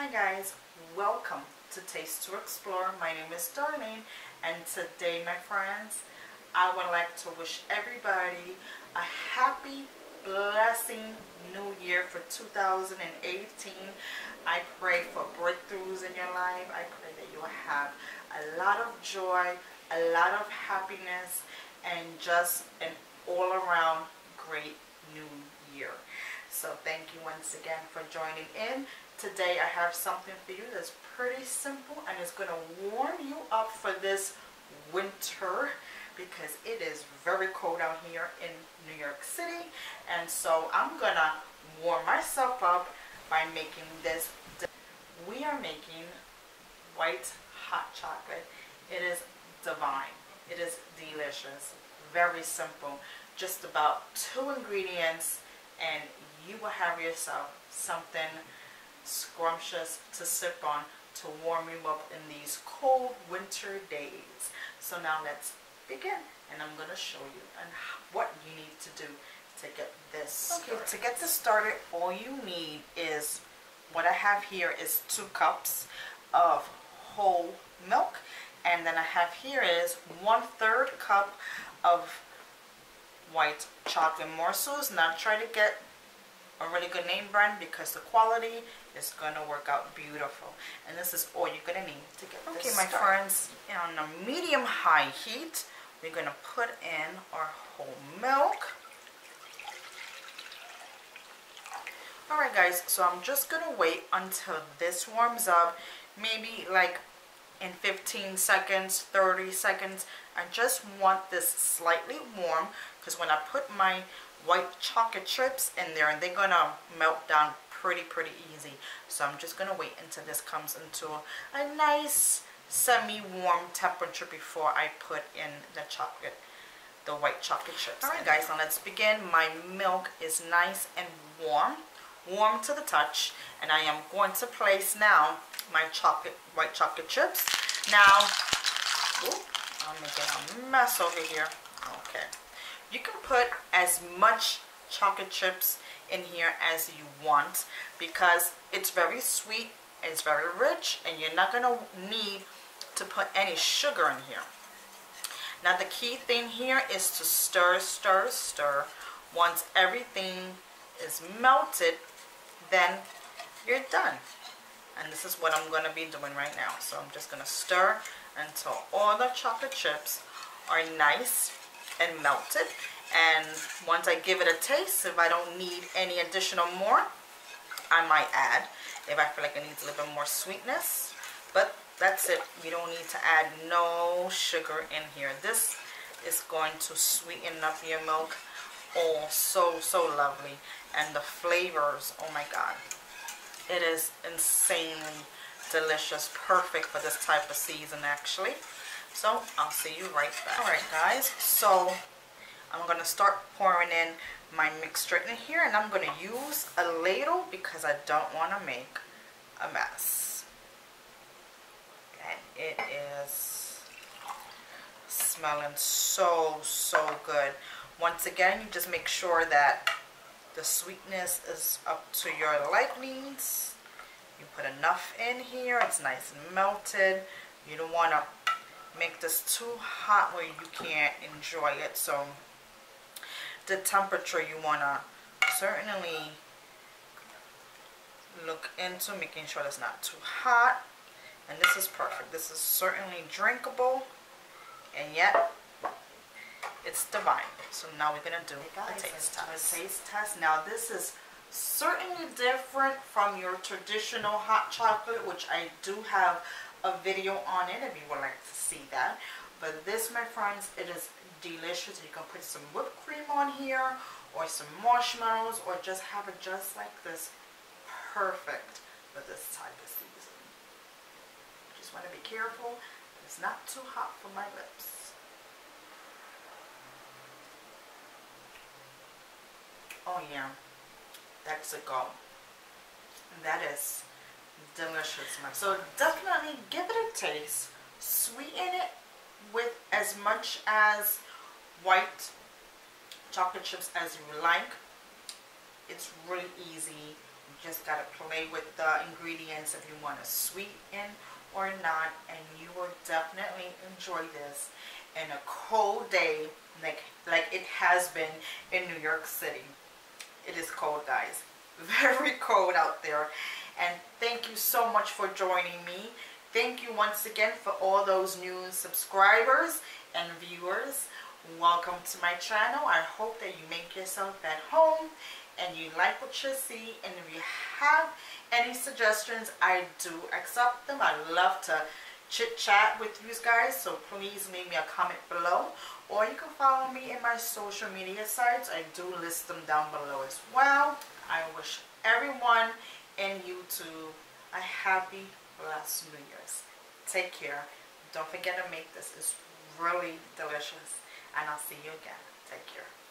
Hi guys, welcome to Taste to Explore. My name is Darlene, and today, my friends, I would like to wish everybody a happy, blessing new year for 2018. I pray for breakthroughs in your life. I pray that you will have a lot of joy, a lot of happiness, and just an all-around great new year. So thank you once again for joining in. Today I have something for you that's pretty simple and it's going to warm you up for this winter because it is very cold out here in New York City. And so I'm going to warm myself up by making this. We are making white hot chocolate. It is divine. It is delicious. Very simple. Just about 2 ingredients and you will have yourself something scrumptious to sip on to warm you up in these cold winter days. So now let's begin, and I'm going to show you and what you need to do to get this started. To get this started, all you need is, what I have here is 2 cups of whole milk, and then I have here is 1/3 cup of white chocolate morsels. Now try to get a really good name brand because the quality is going to work out beautiful. And this is all you're going to need to get this started. My friends, on a medium-high heat, we're going to put in our whole milk. Alright guys, so I'm just going to wait until this warms up, maybe like in 15 seconds, 30 seconds. I just want this slightly warm because when I put my white chocolate chips in there, and they're gonna melt down pretty easy. So I'm just gonna wait until this comes into a nice semi-warm temperature before I put in the white chocolate chips. Alright guys, now let's begin. My milk is nice and warm to the touch, and I am going to place now my white chocolate chips. Now, I'm making a mess over here. Okay. You can put as much chocolate chips in here as you want because it's very sweet, it's very rich, and you're not going to need to put any sugar in here. Now the key thing here is to stir. Once everything is melted, then you're done. And this is what I'm going to be doing right now. So I'm just going to stir until all the chocolate chips are nice and melted. And once I give it a taste, if I don't need any additional more, I might add if I feel like it needs a little bit more sweetness. But that's it. You don't need to add no sugar in here. This is going to sweeten up your milk. Oh, so lovely. And the flavors, oh my god, it is insanely delicious. Perfect for this type of season actually. So I'll see you right back. Alright guys, so I'm going to start pouring in my mixture in here, and I'm going to use a ladle because I don't want to make a mess. And it is smelling so good. Once again, you just make sure that the sweetness is up to your likings. You put enough in here. It's nice and melted. You don't want to make this too hot where you can't enjoy it. So the temperature you want to certainly look into, making sure it's not too hot. And this is perfect. This is certainly drinkable, and yet it's divine. So now we're going to do a taste test. Now this is certainly different from your traditional hot chocolate, which I do have a video on it if you would like to see that. But this, my friends, it is delicious. You can put some whipped cream on here or some marshmallows, or just have it just like this. Perfect for this type of season. Just want to be careful. It's not too hot for my lips. Oh yeah, that's a go. That is delicious, my friend. So definitely give it a taste. Sweeten it with as much as white chocolate chips as you like. It's really easy You just gotta play with the ingredients if you want to sweeten or not, and you will definitely enjoy this in a cold day like it has been in New York City. It is cold, guys. Very cold out there. And thank you so much for joining me. Thank you once again for all those new subscribers and viewers. Welcome to my channel. I hope that you make yourself at home and you like what you see. And if you have any suggestions, I do accept them. I love to chit chat with you guys, so please leave me a comment below, or you can follow me in my social media sites. I do list them down below as well. I wish everyone in YouTube a happy, blessed New Year's. Take care. Don't forget to make this. It's really delicious. And I'll see you again. Take care.